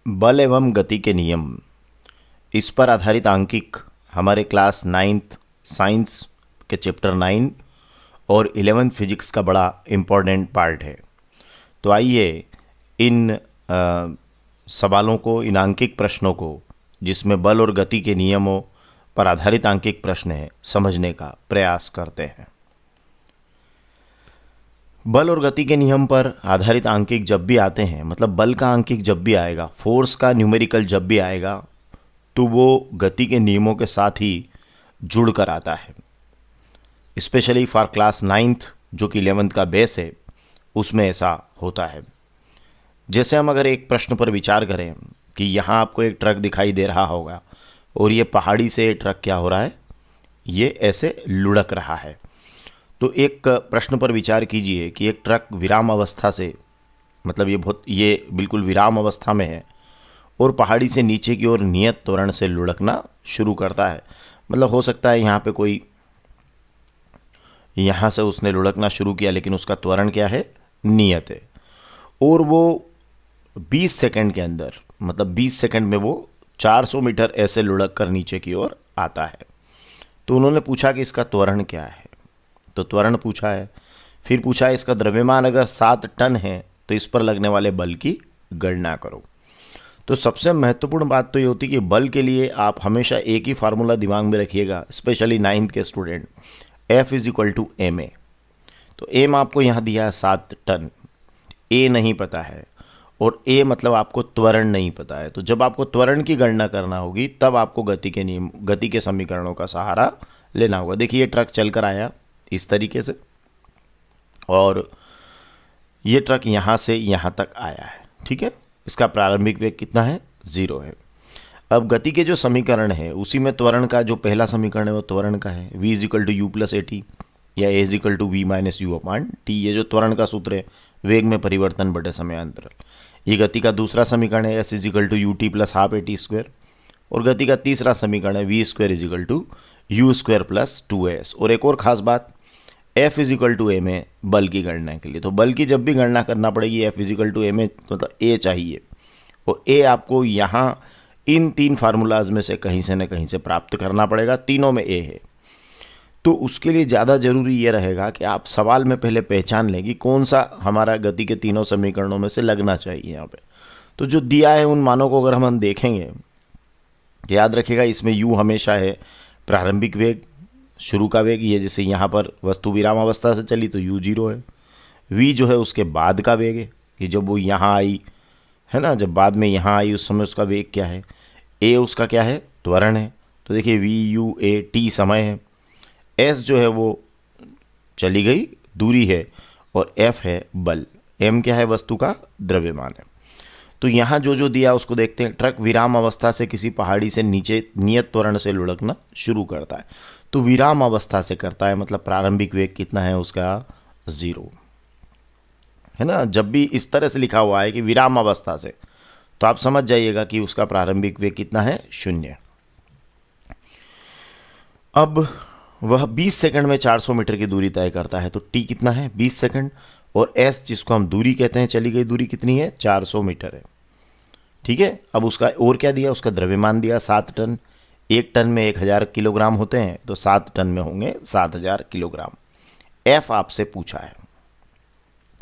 बल एवं गति के नियम, इस पर आधारित आंकिक हमारे क्लास 9th साइंस के चैप्टर 9 और 11th फिजिक्स का बड़ा इम्पोर्टेंट पार्ट है। तो आइए इन सवालों को, इन आंकिक प्रश्नों को, जिसमें बल और गति के नियमों पर आधारित आंकिक प्रश्न है, समझने का प्रयास करते हैं। बल और गति के नियम पर आधारित आंकिक जब भी आते हैं, मतलब बल का आंकिक जब भी आएगा, फोर्स का न्यूमेरिकल जब भी आएगा, तो वो गति के नियमों के साथ ही जुड़ कर आता है। स्पेशली फॉर क्लास 9th जो कि 11th का बेस है, उसमें ऐसा होता है। जैसे हम अगर एक प्रश्न पर विचार करें कि यहाँ आपको एक ट्रक दिखाई दे रहा होगा और ये पहाड़ी से ट्रक क्या हो रहा है, ये ऐसे लुढ़क रहा है। तो एक प्रश्न पर विचार कीजिए कि एक ट्रक विराम अवस्था से, मतलब ये बिल्कुल विराम अवस्था में है और पहाड़ी से नीचे की ओर नियत त्वरण से लुढ़कना शुरू करता है। मतलब हो सकता है यहाँ पे कोई, यहाँ से उसने लुढ़कना शुरू किया लेकिन उसका त्वरण क्या है, नियत है, और वो 20 सेकंड के अंदर, मतलब 20 सेकंड में वो 400 मीटर ऐसे लुढ़क कर नीचे की ओर आता है। तो उन्होंने पूछा कि इसका त्वरण क्या है, तो त्वरण पूछा है। फिर पूछा है इसका द्रव्यमान अगर 7 टन है तो इस पर लगने वाले बल की गणना करो। तो सबसे महत्वपूर्ण बात तो ये होती है कि बल के लिए आप हमेशा एक ही फार्मूला दिमाग में रखिएगा, स्पेशली 9th के स्टूडेंट, F = ma। तो m आपको यहाँ दिया है 7 टन, a नहीं पता है, और a मतलब आपको त्वरण नहीं पता है। तो जब आपको त्वरण की गणना करना होगी तब आपको गति के नियम, गति के समीकरणों का सहारा लेना होगा। देखिए ये ट्रक चल कर आया इस तरीके से, और ये ट्रक यहाँ से यहाँ तक आया है, ठीक है। इसका प्रारंभिक वेग कितना है, 0 है। अब गति के जो समीकरण है उसी में त्वरण का जो पहला समीकरण है वो त्वरण का है, v = u + at या a = v - u/t। ये जो त्वरण का सूत्र है, वेग में परिवर्तन बटे समयांतराल। ये गति का दूसरा समीकरण है, s = ut + ½ at²। और गति का तीसरा समीकरण है v² = u² + 2as। और एक और ख़ास बात, F = ma बल की गणना के लिए। तो बल की जब भी गणना करना पड़ेगी F = ma, मतलब a चाहिए, और a आपको यहाँ इन 3 फार्मूलाज में से कहीं से न कहीं से प्राप्त करना पड़ेगा। तीनों में a है। तो उसके लिए ज़्यादा ज़रूरी ये रहेगा कि आप सवाल में पहले पहचान लें कि कौन सा हमारा गति के तीनों समीकरणों में से लगना चाहिए यहाँ पे। तो जो दिया है उन मानों को अगर हम देखेंगे, याद रखिएगा इसमें u हमेशा है प्रारंभिक वेग, शुरू का वेग। ये जैसे यहाँ पर वस्तु विराम अवस्था से चली तो u 0 है। v जो है उसके बाद का वेग है कि जब वो यहाँ आई है ना, जब बाद में यहाँ आई उस समय उसका वेग क्या है। a उसका क्या है, त्वरण है। तो देखिए v u a t समय है। s जो है वो चली गई, दूरी है, और f है बल। m क्या है, वस्तु का द्रव्यमान है। तो यहाँ जो जो दिया उसको देखते हैं। ट्रक विराम अवस्था से किसी पहाड़ी से नीचे नियत त्वरण से लुढ़कना शुरू करता है। तो विराम अवस्था से करता है, मतलब प्रारंभिक वेग कितना है उसका, 0 है ना। जब भी इस तरह से लिखा हुआ है कि विराम अवस्था से, तो आप समझ जाइएगा कि उसका प्रारंभिक वेग कितना है, 0। अब वह 20 सेकंड में 400 मीटर की दूरी तय करता है। तो t कितना है, 20 सेकंड, और s जिसको हम दूरी कहते हैं, चली गई दूरी कितनी है, 400 मीटर है, ठीक है। अब उसका और क्या दिया, उसका द्रव्यमान दिया 7 टन। 1 टन में 1000 किलोग्राम होते हैं, तो 7 टन में होंगे 7000 किलोग्राम। F आपसे पूछा है।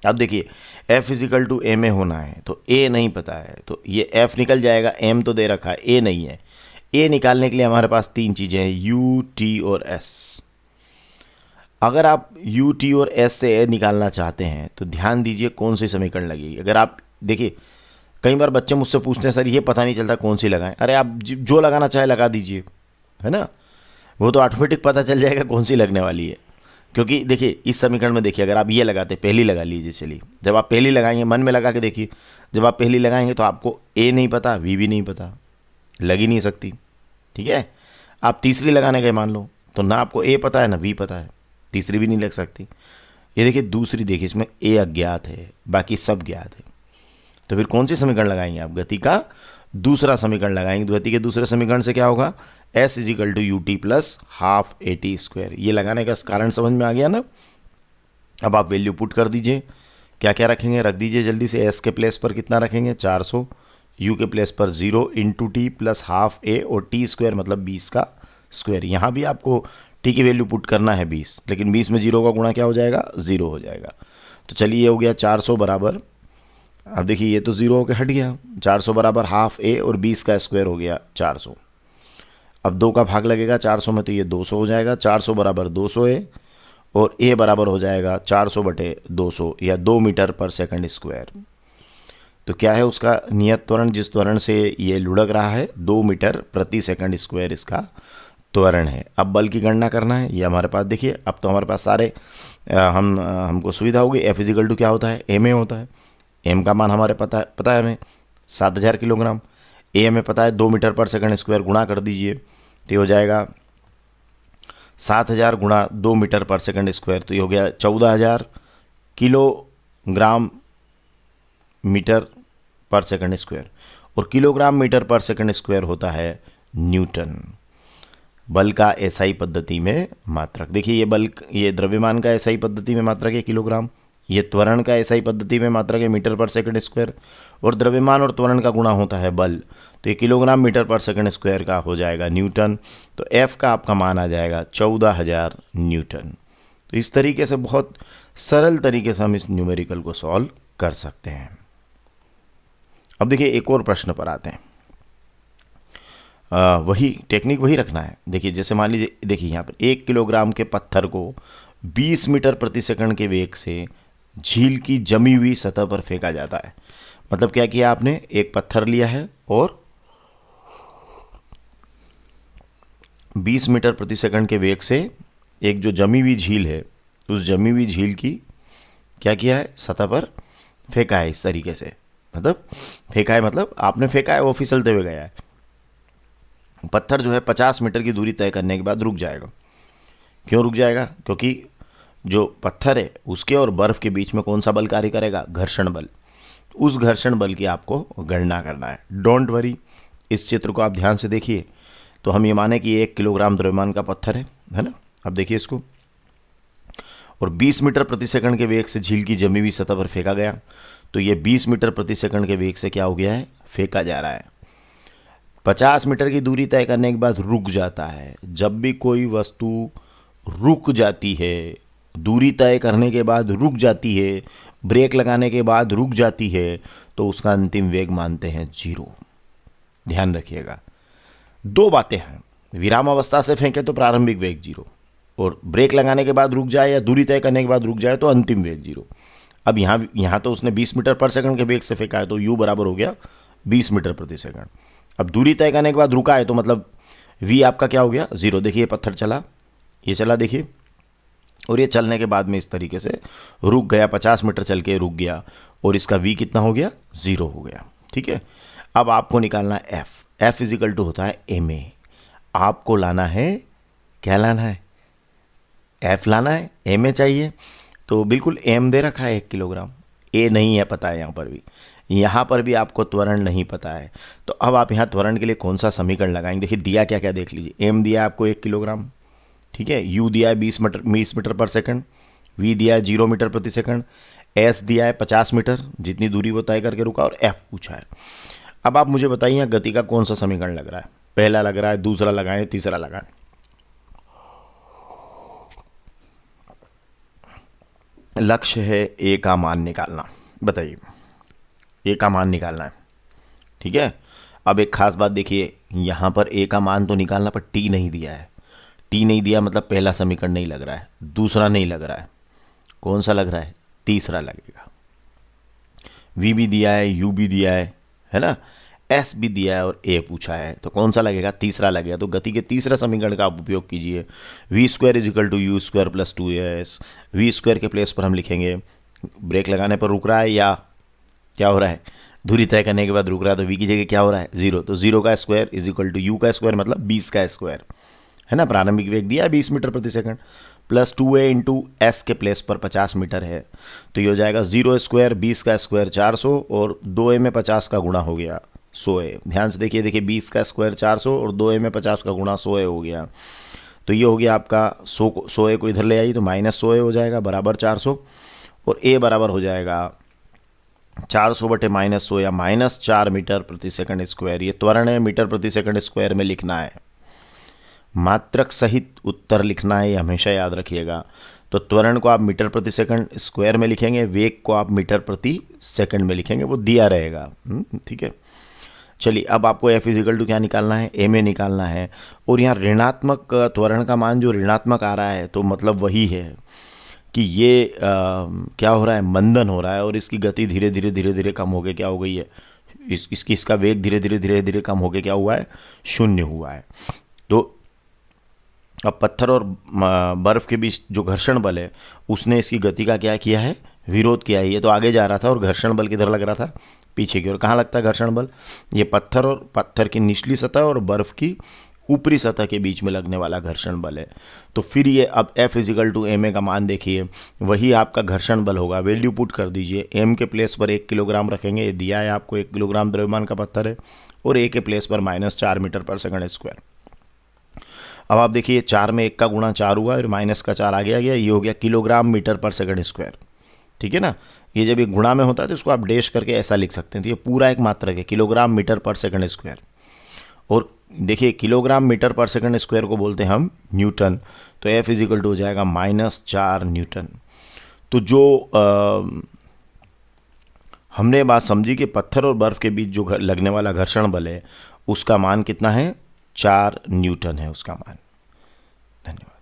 अब देखिए F = ma होना है, तो a नहीं पता है, तो ये F निकल जाएगा, m तो दे रखा है, a नहीं है। a निकालने के लिए हमारे पास 3 चीज़ें हैं, u, t और s। अगर आप u, t और s से a निकालना चाहते हैं तो ध्यान दीजिए कौन सी समीकरण लगेगी। अगर आप देखिए, कई बार बच्चे मुझसे पूछते हैं सर ये पता नहीं चलता कौन सी लगाएं। अरे आप जो लगाना चाहे लगा दीजिए, है ना, वो तो ऑटोमेटिक पता चल जाएगा कौन सी लगने वाली है। क्योंकि देखिए इस समीकरण में देखिए, अगर आप ये लगाते, पहली लगा लीजिए, चलिए, जब आप पहली लगाएंगे, मन में लगा के देखिए, जब आप पहली लगाएंगे तो आपको a नहीं पता, v भी नहीं पता, लग ही नहीं सकती, ठीक है। आप तीसरी लगाने गए मान लो, तो ना आपको a पता है ना v पता है, तीसरी भी नहीं लग सकती। ये देखिए दूसरी, देखिए इसमें a अज्ञात है, बाकी सब ज्ञात है। तो फिर कौन सी समीकरण लगाएंगे आप, गति का दूसरा समीकरण लगाएंगे। गति के दूसरे समीकरण से क्या होगा, s = ut + ½ at²। ये लगाने का कारण समझ में आ गया ना। अब आप वैल्यू पुट कर दीजिए, क्या क्या रखेंगे, रख दीजिए जल्दी से। s के प्लेस पर कितना रखेंगे, 400, यू के प्लेस पर 0 इंटू टी प्लस हाफ ए और टी स्क्वायर मतलब 20 का स्क्वायर। यहाँ भी आपको टी की वैल्यू पुट करना है 20, लेकिन 20 में 0 का गुणा क्या हो जाएगा, 0 हो जाएगा। तो चलिए ये हो गया 400 बराबर, अब देखिए ये तो 0 होकर हट गया, 400 बराबर हाफ ए और 20 का स्क्वायर हो गया 400। अब 2 का भाग लगेगा 400 में तो ये 200 हो जाएगा, 400 बराबर 200 ए और ए बराबर हो जाएगा 400 बटे 200 या 2 मीटर पर सेकंड स्क्वायर। तो क्या है उसका नियत त्वरण, जिस त्वरण से ये लुढ़क रहा है 2 मीटर प्रति सेकंड स्क्वायर इसका त्वरण है। अब बल की गणना करना है, ये हमारे पास देखिए अब तो हमारे पास सारे हमको सुविधा होगी। एफ इजिकल टू क्या होता है, एम ए होता है। एम का मान हमारे पता है हमें 7000 किलोग्राम, ए हमें पता है 2 मीटर पर सेकंड स्क्वायर, गुणा कर दीजिए तो ये हो जाएगा 7000 गुणा 2 मीटर पर सेकंड स्क्वायर, तो ये हो गया 14000 किलोग्राम मीटर पर सेकंड स्क्वायर। और किलोग्राम मीटर पर सेकंड स्क्वायर होता है न्यूटन। बल का एसआई पद्धति में मात्रक, देखिए ये बल, ये द्रव्यमान का एसआई पद्धति में मात्रक है किलोग्राम, ये त्वरण का एसआई पद्धति में मात्रक है मीटर पर सेकंड स्क्वायर, और द्रव्यमान और त्वरण का गुणा होता है बल, तो ये किलोग्राम मीटर पर सेकंड स्क्वायर का हो जाएगा न्यूटन। तो एफ का आपका मान आ जाएगा 14000 न्यूटन। तो इस तरीके से बहुत सरल तरीके से हम इस न्यूमेरिकल को सॉल्व कर सकते हैं। अब देखिए एक और प्रश्न पर आते हैं, वही टेक्निक वही रखना है। देखिए जैसे मान लीजिए, देखिए यहाँ पर 1 किलोग्राम के पत्थर को 20 मीटर प्रति सेकंड के वेग से झील की जमी हुई सतह पर फेंका जाता है। मतलब क्या किया आपने, एक पत्थर लिया है और 20 मीटर प्रति सेकंड के वेग से एक जो जमी हुई झील है, उस जमी हुई झील की क्या किया है, सतह पर फेंका है इस तरीके से। मतलब फेंका है मतलब आपने फेंका है, वो फिसलते हुए गया है। पत्थर जो है 50 मीटर की दूरी तय करने के बाद रुक जाएगा। क्यों रुक जाएगा, क्योंकि जो पत्थर है उसके और बर्फ़ के बीच में कौन सा बल कार्य करेगा, घर्षण बल। उस घर्षण बल की आपको गणना करना है। डोंट वरी, इस चित्र को आप ध्यान से देखिए तो हम ये माने कि 1 किलोग्राम द्रव्यमान का पत्थर है ना। अब देखिए इसको, और 20 मीटर प्रति सेकंड के वेग से झील की जमी हुई सतह पर फेंका गया, तो ये 20 मीटर प्रति सेकंड के वेग से क्या हो गया है, फेंका जा रहा है। 50 मीटर की दूरी तय करने के बाद रुक जाता है। जब भी कोई वस्तु रुक जाती है, दूरी तय करने के बाद रुक जाती है, ब्रेक लगाने के बाद रुक जाती है, तो उसका अंतिम वेग मानते हैं 0। ध्यान रखिएगा, 2 बातें हैं, विरामावस्था से फेंके तो प्रारंभिक वेग 0, और ब्रेक लगाने के बाद रुक जाए या दूरी तय करने के बाद रुक जाए तो अंतिम वेग 0। अब यहाँ तो उसने 20 मीटर पर सेकंड के वेग से फेंका है, तो u बराबर हो गया 20 मीटर प्रति सेकंड। अब दूरी तय करने के बाद रुका है तो मतलब v आपका क्या हो गया, 0। देखिए पत्थर चला, ये चला देखिए, और ये चलने के बाद में इस तरीके से रुक गया, 50 मीटर चल के रुक गया, और इसका v कितना हो गया, 0 हो गया। ठीक है, अब आपको निकालना है f इजिकल टू होता है ma। आपको लाना है, क्या लाना है, f लाना है, ma चाहिए। तो बिल्कुल m दे रखा है 1 किलोग्राम, a नहीं है पता है, यहाँ पर भी आपको त्वरण नहीं पता है। तो अब आप यहाँ त्वरण के लिए कौन सा समीकरण लगाएंगे, देखिए दिया क्या क्या देख लीजिए। m दिया है आपको 1 किलोग्राम, ठीक है, u दिया है 20 मीटर पर सेकंड, v दिया है 0 मीटर प्रति सेकंड, s दिया है 50 मीटर जितनी दूरी वो तय करके रुका, और f पूछा है। अब आप मुझे बताइए गति का कौन सा समीकरण लग रहा है, पहला लग रहा है, दूसरा लगाएं, तीसरा लगाएं। लक्ष्य है ए का मान निकालना। बताइए, ए का मान निकालना है, ठीक है। अब एक खास बात देखिए, यहाँ पर ए का मान तो निकालना, पर टी नहीं दिया है। टी नहीं दिया मतलब पहला समीकरण नहीं लग रहा है, दूसरा नहीं लग रहा है, कौन सा लग रहा है, तीसरा लगेगा। वी भी दिया है, यू भी दिया है ना, एस भी दिया है और ए पूछा है, तो कौन सा लगेगा, तीसरा लगेगा। तो गति के तीसरा समीकरण का आप उपयोग कीजिए। V square equal to u square plus 2s। V square के प्लेस पर हम लिखेंगे ब्रेक लगाने पर रुक रहा है या क्या हो रहा है, दूरी तय करने के बाद रुक रहा है, तो वी की जगह क्या हो रहा है, 0। तो 0 का स्क्वायर इजिकल टू यू का स्क्वायर मतलब 20 का स्क्वायर, है ना। प्रारंभिक वेग दिया है 20 मीटर प्रति second, plus 2a into S के प्लेस पर 50 मीटर है, तो ये हो जाएगा 0 स्क्वायर 20 का स्क्वायर 400, और 2a में 50 का गुणा हो गया 100a। ध्यान से देखिए 20 का स्क्वायर 400 और 2a में 50 का गुणा 100a हो गया, तो ये हो गया आपका 100a को इधर ले आइए तो -100a हो जाएगा बराबर 400, और a बराबर हो जाएगा 400/-100 या -4 मीटर प्रति सेकंड स्क्वायर, ये त्वरण है, मीटर प्रति सेकंड स्क्वायर में लिखना है। मात्रक सहित उत्तर लिखना है, ये हमेशा याद रखिएगा। तो त्वरण को आप मीटर प्रति सेकंड स्क्वायर में लिखेंगे, वेग को आप मीटर प्रति सेकंड में लिखेंगे, वो दिया रहेगा। ठीक है। चलिए, अब आपको F = क्या निकालना है, ma निकालना है। और यहाँ ऋणात्मक त्वरण का मान जो ऋणात्मक आ रहा है, तो मतलब वही है कि ये क्या हो रहा है, मंदन हो रहा है, और इसकी गति धीरे धीरे धीरे धीरे कम हो गई, क्या हो गई है, इसका वेग धीरे धीरे धीरे धीरे कम हो गया, क्या हुआ है, शून्य हुआ है। तो अब पत्थर और बर्फ के बीच जो घर्षण बल है, उसने इसकी गति का क्या किया है, विरोध किया है। ये तो आगे जा रहा था और घर्षण बल किधर लग रहा था, पीछे की ओर। कहाँ लगता है घर्षण बल, ये पत्थर की निचली सतह और बर्फ की ऊपरी सतह के बीच में लगने वाला घर्षण बल है। तो फिर ये अब F = ma का मान देखिए, वही आपका घर्षण बल होगा। वैल्यू पुट कर दीजिए, m के प्लेस पर 1 किलोग्राम रखेंगे, ये दिया है आपको, 1 किलोग्राम द्रव्यमान का पत्थर है, और a के प्लेस पर -4 मीटर पर सेकंड स्क्वायर। अब आप देखिए, 4 में 1 का गुणा 4 हुआ, और माइनस का 4 आगे आ गया, ये हो गया किलोग्राम मीटर पर सेकंड स्क्वायर। ठीक है ना। ये जब ये गुणा में होता है तो इसको आप डैश करके ऐसा लिख सकते हैं। तो ये पूरा एक मात्रक है, किलोग्राम मीटर पर सेकंड स्क्वायर। और देखिए, किलोग्राम मीटर पर सेकंड स्क्वायर को बोलते हैं हम न्यूटन। तो F = हो जाएगा -4 न्यूटन। तो जो हमने बात समझी कि पत्थर और बर्फ के बीच जो लगने वाला घर्षण बल है, उसका मान कितना है, 4 न्यूटन है उसका मान। धन्यवाद।